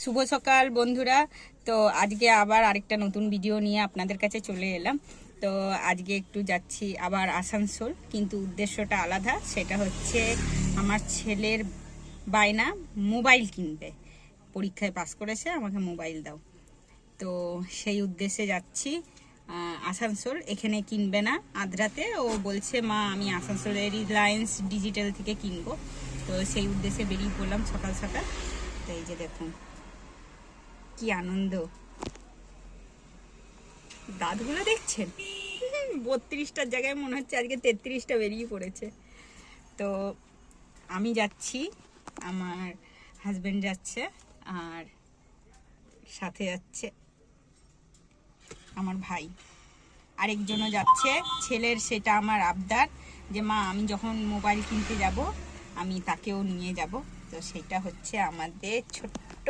শুভ সকাল বন্ধুরা। তো আজকে আবার আরেকটা নতুন ভিডিও নিয়ে আপনাদের কাছে চলে এলাম। তো আজকে একটু যাচ্ছি আবার আসানসোল, কিন্তু উদ্দেশ্যটা আলাদা। সেটা হচ্ছে আমার ছেলের বায়না মোবাইল কিনবে, পরীক্ষায় পাস করেছে, আমাকে মোবাইল দাও। তো সেই উদ্দেশ্যে যাচ্ছি আসানসোল। এখানে কিনবে না আদ্রাতে, ও বলছে মা আমি আসানসোলের রিলায়েন্স ডিজিটাল থেকে কিনবো। তো সেই উদ্দেশ্যে বেরিয়ে পড়লাম সকাল সকাল। তো এই যে দেখুন কি আনন্দ, দাঁতগুলো দেখছেন, 32টার জায়গায় মনে হচ্ছে আজকে 33টা বেরিয়ে পড়েছে। তো আমি যাচ্ছি, আমার হাজবেন্ড যাচ্ছে, আর সাথে যাচ্ছে আমার ভাই, আরেকজনও যাচ্ছে। ছেলের সেটা আমার আবদার যে মা আমি যখন মোবাইল কিনতে যাব আমি তাকেও নিয়ে যাব। তো সেটা হচ্ছে আমাদের ছোট্ট